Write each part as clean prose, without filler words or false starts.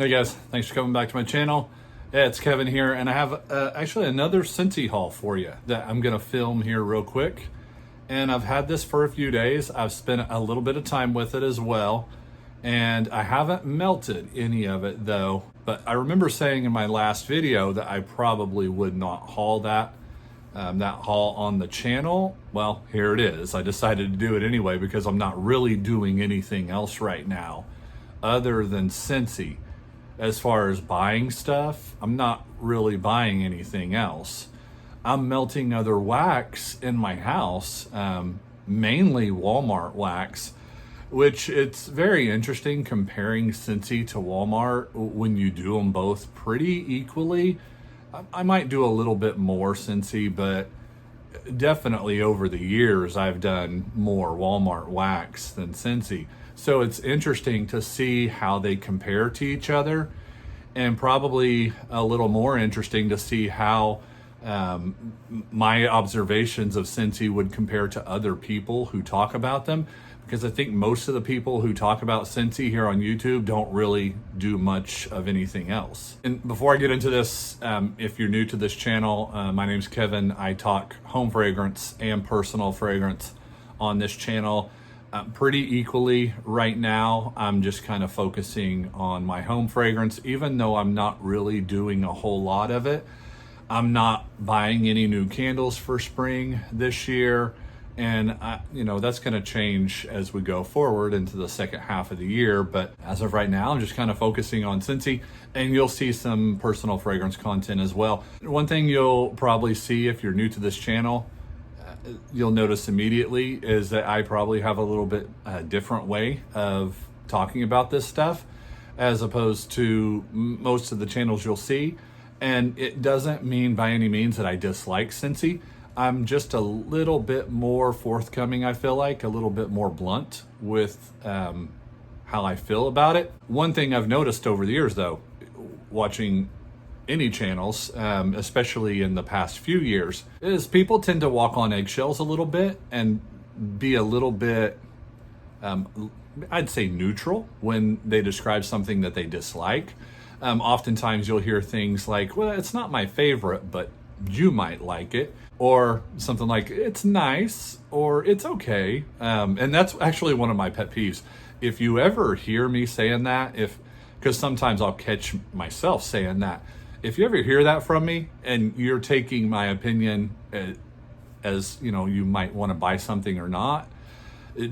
Hey guys, thanks for coming back to my channel. Yeah, it's Kevin here, and I have actually another Scentsy haul for you that I'm gonna film here real quick. And I've had this for a few days. I've spent a little bit of time with it as well, and I haven't melted any of it though. But I remember saying in my last video that I probably would not haul that haul on the channel. Well, here it is. I decided to do it anyway because I'm not really doing anything else right now other than Scentsy. As far as buying stuff, I'm not really buying anything else. I'm melting other wax in my house, mainly Walmart wax, which it's very interesting comparing Scentsy to Walmart when you do them both pretty equally. I might do a little bit more Scentsy, but definitely over the years I've done more Walmart wax than Scentsy. So it's interesting to see how they compare to each other, and probably a little more interesting to see how my observations of Scentsy would compare to other people who talk about them, because I think most of the people who talk about Scentsy here on YouTube don't really do much of anything else. And before I get into this, if you're new to this channel, my name's Kevin. I talk home fragrance and personal fragrance on this channel pretty equally. Right now I'm just kind of focusing on my home fragrance, even though I'm not really doing a whole lot of it. I'm not buying any new candles for spring this year, and that's going to change as we go forward into the second half of the year. But as of right now, I'm just kind of focusing on Scentsy, and you'll see some personal fragrance content as well. One thing you'll probably see if you're new to this channel, you'll notice immediately, is that I probably have a little bit different way of talking about this stuff as opposed to most of the channels you'll see. And it doesn't mean by any means that I dislike Scentsy. I'm just a little bit more forthcoming, I feel like, a little bit more blunt with how I feel about it. One thing I've noticed over the years though, watching any channels, especially in the past few years, is people tend to walk on eggshells a little bit and be a little bit, I'd say, neutral when they describe something that they dislike. Oftentimes you'll hear things like, well, it's not my favorite, but you might like it, or something like, it's nice, or it's okay. And that's actually one of my pet peeves. If you ever hear me saying that, because sometimes I'll catch myself saying that, if you ever hear that from me and you're taking my opinion as you might want to buy something or not,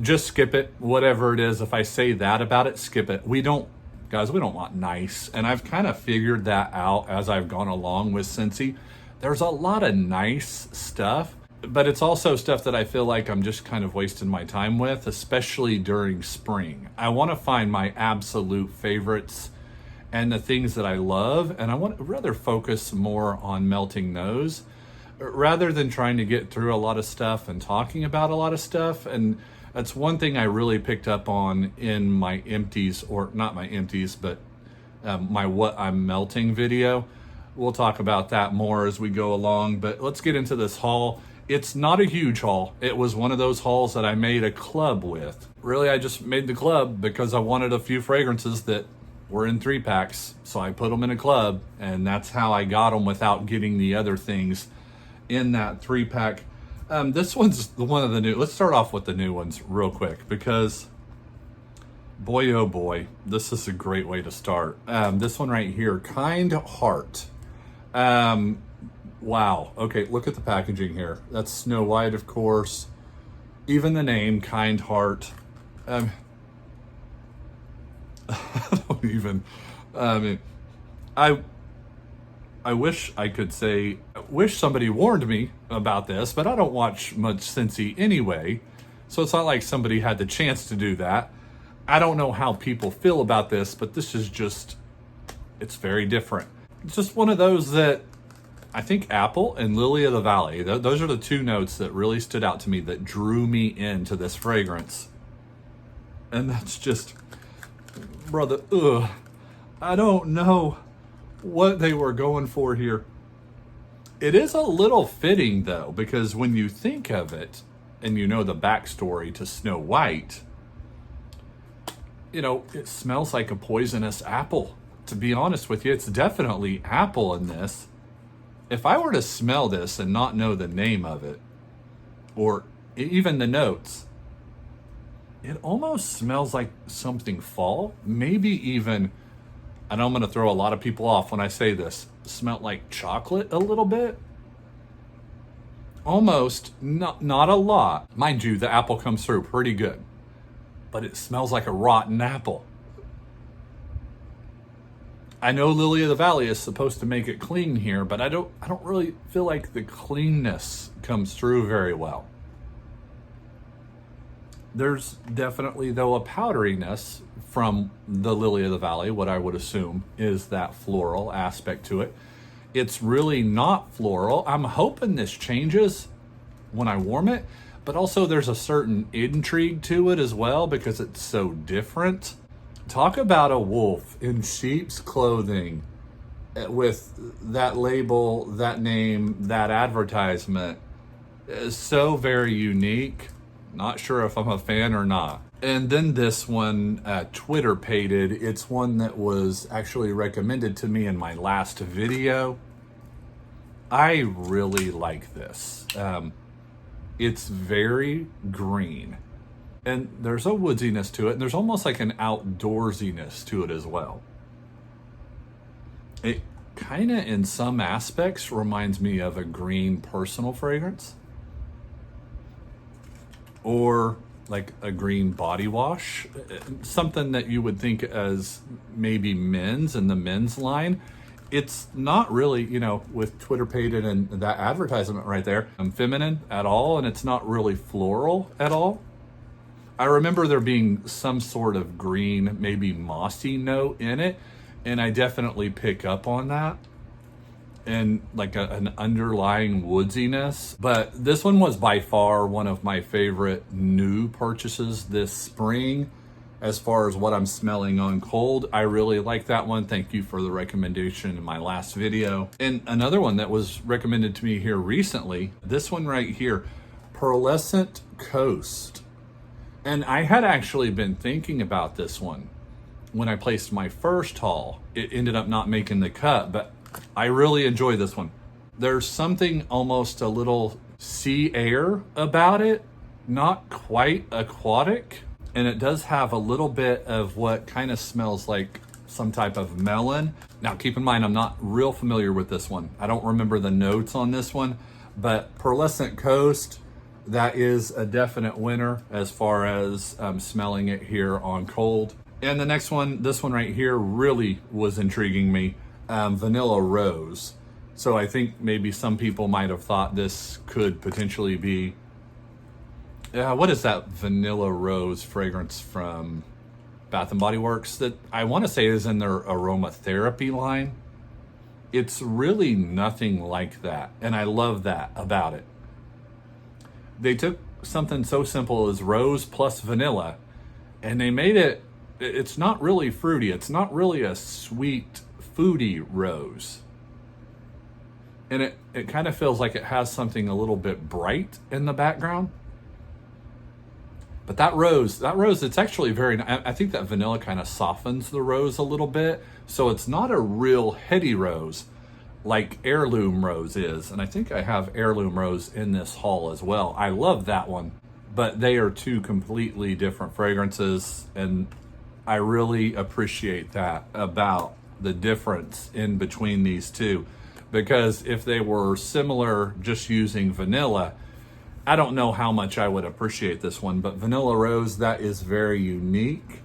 just skip it. Whatever it is, if I say that about it, skip it. We don't want nice. And I've kind of figured that out as I've gone along with Scentsy. There's a lot of nice stuff, but it's also stuff that I feel like I'm just kind of wasting my time with, especially during spring. I want to find my absolute favorites and the things that I love, and I want to rather focus more on melting those rather than trying to get through a lot of stuff and talking about a lot of stuff. And that's one thing I really picked up on in my empties, or not my empties, but my what I'm melting video. We'll talk about that more as we go along, but let's get into this haul. It's not a huge haul. It was one of those hauls that I made a club with. Really, I just made the club because I wanted a few fragrances that were in 3-packs, so I put them in a club, and that's how I got them without getting the other things in that 3-pack. This one's one of the new. Let's start off with the new ones real quick, because boy, oh boy, this is a great way to start. This one right here, Kind Heart. Wow. Okay, look at the packaging here. That's Snow White, of course. Even the name, Kind Heart. I wish I could say, wish somebody warned me about this, but I don't watch much Scentsy anyway, so it's not like somebody had the chance to do that. I don't know how people feel about this, but this is just, it's very different. It's just one of those that I think apple and lily of the valley, those are the two notes that really stood out to me, that drew me into this fragrance. And that's just, brother, I don't know what they were going for here. It is a little fitting though, because when you think of it and you know the backstory to Snow White, it smells like a poisonous apple to be honest with you, it's definitely apple in this. If I were to smell this and not know the name of it, or even the notes, it almost smells like something fall. Maybe even, and I'm going to throw a lot of people off when I say this, smelled like chocolate a little bit. Almost, not a lot. Mind you, the apple comes through pretty good, but it smells like a rotten apple. I know Lily of the Valley is supposed to make it clean here, but I don't really feel like the cleanness comes through very well. There's definitely, though, a powderiness from the Lily of the Valley. What I would assume is that floral aspect to it. It's really not floral. I'm hoping this changes when I warm it, but also there's a certain intrigue to it as well because it's so different. Talk about a wolf in sheep's clothing with that label, that name, that advertisement. Is so very unique. Not sure if I'm a fan or not. And then this one, Twitter pated. It's one that was actually recommended to me in my last video. I really like this. It's very green. And there's a woodiness to it, and there's almost like an outdoorsiness to it as well. It kind of, in some aspects, reminds me of a green personal fragrance. Or like a green body wash. Something that you would think as maybe men's in the men's line. It's not really, with Twitter pated and that advertisement right there, feminine at all, and it's not really floral at all. I remember there being some sort of green, maybe mossy note in it, and I definitely pick up on that. And like an underlying woodiness. But this one was by far one of my favorite new purchases this spring. As far as what I'm smelling on cold, I really like that one. Thank you for the recommendation in my last video. And another one that was recommended to me here recently, this one right here, Pearlescent Coast. And I had actually been thinking about this one when I placed my first haul. It ended up not making the cut, but I really enjoy this one. There's something almost a little sea air about it, not quite aquatic. And it does have a little bit of what kind of smells like some type of melon. Now keep in mind, I'm not real familiar with this one. I don't remember the notes on this one, but Pearlescent Coast, that is a definite winner as far as smelling it here on cold. And the next one, this one right here, really was intriguing me. Vanilla Rose. So I think maybe some people might have thought this could potentially be, what is that Vanilla Rose fragrance from Bath & Body Works that I want to say is in their aromatherapy line? It's really nothing like that, and I love that about it. They took something so simple as rose plus vanilla, and they made it, it's not really fruity, it's not really a sweet, foodie rose. And it kind of feels like it has something a little bit bright in the background. But that rose, it's actually very, I think that vanilla kind of softens the rose a little bit. So it's not a real heady rose like Heirloom Rose is. And I think I have Heirloom Rose in this haul as well. I love that one, but they are two completely different fragrances. And I really appreciate that about the difference in between these two. Because if they were similar, just using vanilla, I don't know how much I would appreciate this one, but Vanilla Rose, that is very unique.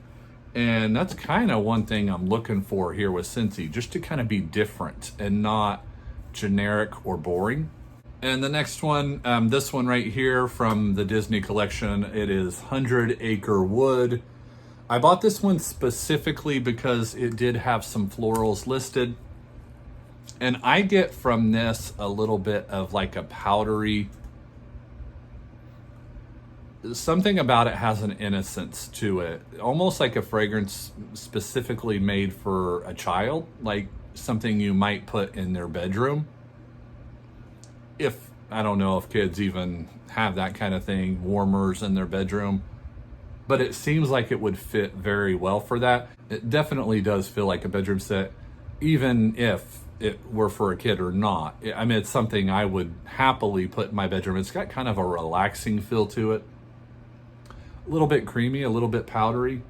And that's kind of one thing I'm looking for here with Scentsy, just to kind of be different and not generic or boring. And the next one, this one right here from the Disney collection, it is 100 Acre Wood. I bought this one specifically because it did have some florals listed. And I get from this a little bit of like a powdery, something about it has an innocence to it, almost like a fragrance specifically made for a child, like something you might put in their bedroom. I don't know if kids even have that kind of thing, warmers in their bedroom. but it seems like it would fit very well for that. It definitely does feel like a bedroom set, even if it were for a kid or not. I mean, it's something I would happily put in my bedroom. It's got kind of a relaxing feel to it. A little bit creamy, a little bit powdery.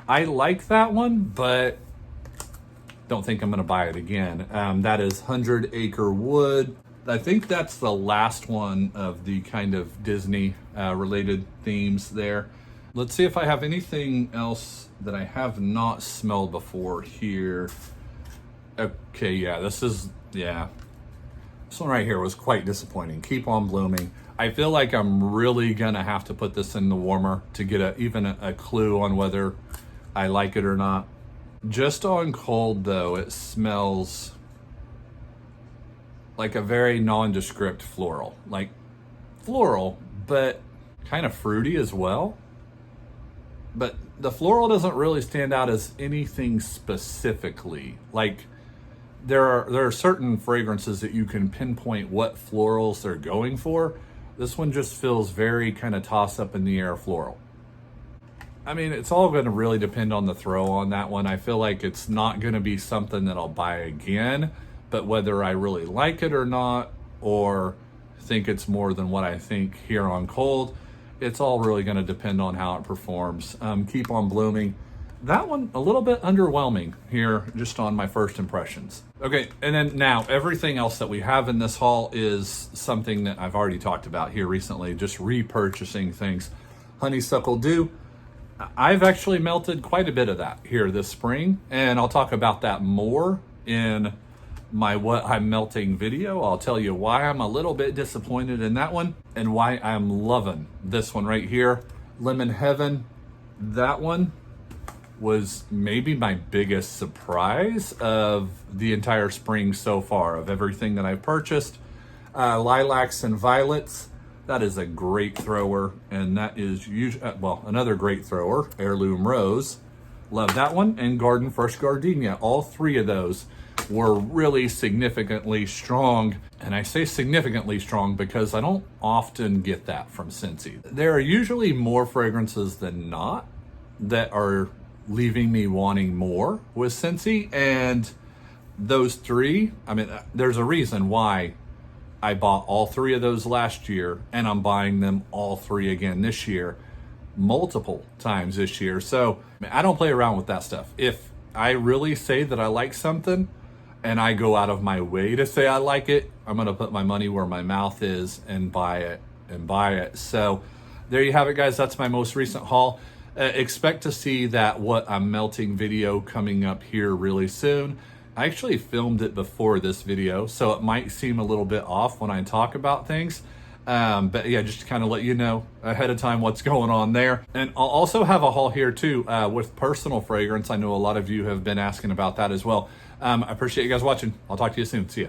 I like that one, but don't think I'm gonna buy it again. That is 100 Acre Wood. I think that's the last one of the kind of Disney related themes there. Let's see if I have anything else that I have not smelled before here. Okay, yeah, this one right here was quite disappointing. Keep on Blooming. I feel like I'm really gonna have to put this in the warmer to get even a clue on whether I like it or not. Just on cold though, it smells like a very nondescript floral. Like floral, but kind of fruity as well. But the floral doesn't really stand out as anything specifically. Like there are certain fragrances that you can pinpoint what florals they're going for. This one just feels very kind of toss up in the air floral. I mean, it's all going to really depend on the throw on that one. I feel like it's not going to be something that I'll buy again, but whether I really like it or not, or think it's more than what I think here on cold, it's all really going to depend on how it performs. Keep on Blooming. That one, a little bit underwhelming here, just on my first impressions. Okay, and then now everything else that we have in this haul is something that I've already talked about here recently, just repurchasing things. Honeysuckle Dew. I've actually melted quite a bit of that here this spring, and I'll talk about that more in my what I'm melting video. I'll tell you why I'm a little bit disappointed in that one and why I'm loving this one right here, Lemon Heaven. That one was maybe my biggest surprise of the entire spring so far, of everything that I've purchased. Lilacs and Violets. That is a great thrower, and that is usually, well, another great thrower, Heirloom Rose. Love that one. And Garden Fresh Gardenia. All three of those were really significantly strong. And I say significantly strong because I don't often get that from Scentsy. There are usually more fragrances than not that are leaving me wanting more with Scentsy. And those three, I mean, there's a reason why I bought all three of those last year, and I'm buying them all three again this year, multiple times this year. So I don't play around with that stuff. If I really say that I like something and I go out of my way to say I like it, I'm gonna put my money where my mouth is and buy it. So there you have it, guys. That's my most recent haul. Expect to see that what I'm melting video coming up here really soon. I actually filmed it before this video, so it might seem a little bit off when I talk about things. But yeah, just to kind of let you know ahead of time what's going on there. And I'll also have a haul here too with personal fragrance. I know a lot of you have been asking about that as well. I appreciate you guys watching. I'll talk to you soon. See ya.